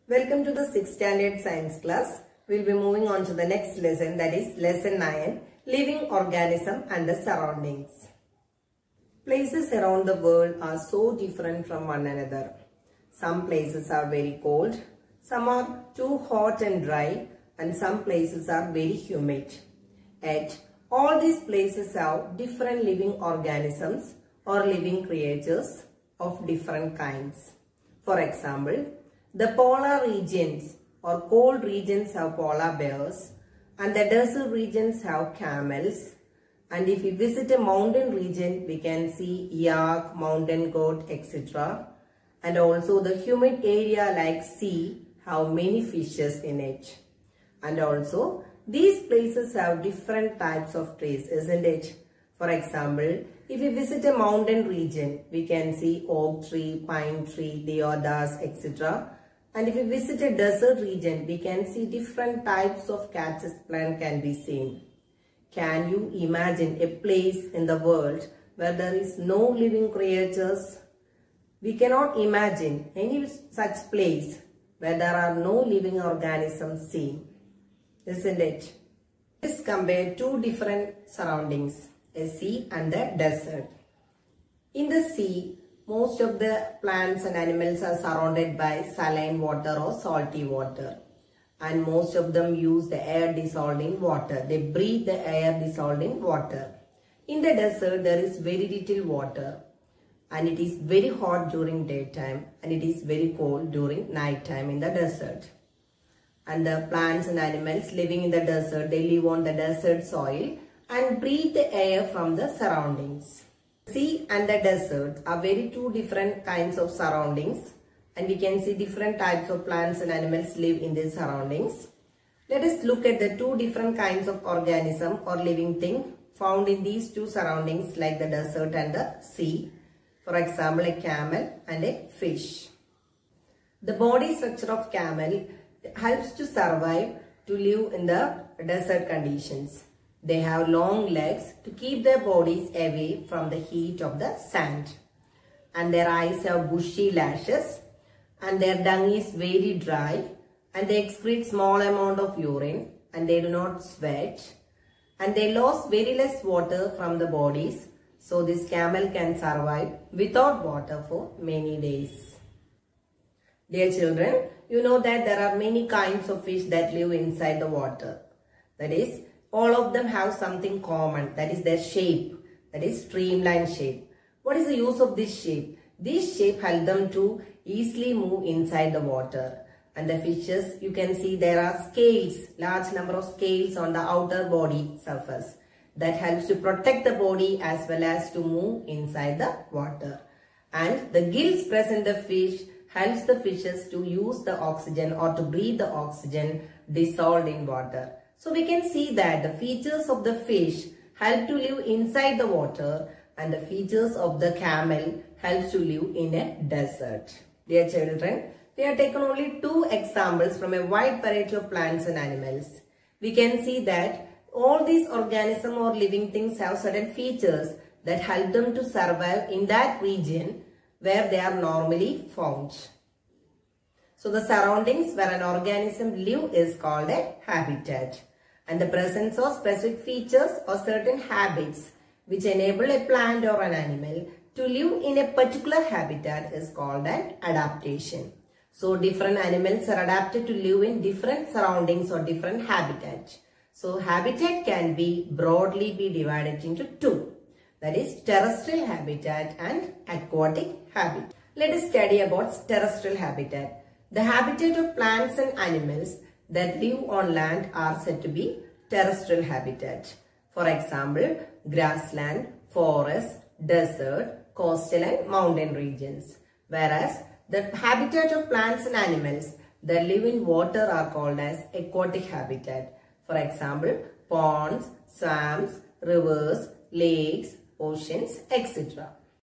Welcome to the 6th standard science class. We'll be moving on to the next lesson, that is lesson 9, living organism and the surroundings. Places around the world are so different from one another. Some places are very cold, some are too hot and dry, and some places are very humid. Yet, all these places have different living organisms or living creatures of different kinds. For example, the polar regions or cold regions have polar bears, and the desert regions have camels. And if we visit a mountain region, we can see yak, mountain goat, etc. And also the humid area like sea have many fishes in it. And also these places have different types of trees, isn't it? For example, if we visit a mountain region, we can see oak tree, pine tree, deodas, etc. And if we visit a desert region, we can see different types of cactus plant can be seen. Can you imagine a place in the world where there is no living creatures? We cannot imagine any such place where there are no living organisms seen, isn't it? Let's compare two different surroundings, a sea and a desert. In the sea, most of the plants and animals are surrounded by saline water or salty water. And most of them use the air dissolved in water. They breathe the air dissolved in water. In the desert, there is very little water. And it is very hot during daytime. And it is very cold during night time in the desert. And the plants and animals living in the desert, they live on the desert soil and breathe the air from the surroundings. Sea and the desert are very two different kinds of surroundings, and we can see different types of plants and animals live in these surroundings. Let us look at the two different kinds of organism or living thing found in these two surroundings like the desert and the sea. For example, a camel and a fish. The body structure of camel helps to survive, to live in the desert conditions. They have long legs to keep their bodies away from the heat of the sand. And their eyes have bushy lashes. And their dung is very dry. And they excrete small amount of urine. And they do not sweat. And they lose very less water from the bodies. So this camel can survive without water for many days. Dear children, you know that there are many kinds of fish that live inside the water. That is, all of them have something common, that is their shape, that is streamline shape. What is the use of this shape? This shape helps them to easily move inside the water. And the fishes, you can see there are scales, large number of scales on the outer body surface. That helps to protect the body as well as to move inside the water. And the gills present in the fish helps the fishes to use the oxygen or to breathe the oxygen dissolved in water. So we can see that the features of the fish help to live inside the water and the features of the camel helps to live in a desert. Dear children, we have taken only two examples from a wide variety of plants and animals. We can see that all these organisms or living things have certain features that help them to survive in that region where they are normally found. So the surroundings where an organism lives is called a habitat. And the presence of specific features or certain habits which enable a plant or an animal to live in a particular habitat is called an adaptation. So different animals are adapted to live in different surroundings or different habitats. So habitat can be broadly divided into two. That is terrestrial habitat and aquatic habitat. Let us study about terrestrial habitat. The habitat of plants and animals that live on land are said to be terrestrial habitat. For example, grassland, forest, desert, coastal and mountain regions. Whereas the habitat of plants and animals that live in water are called as aquatic habitat. For example, ponds, swamps, rivers, lakes, oceans, etc.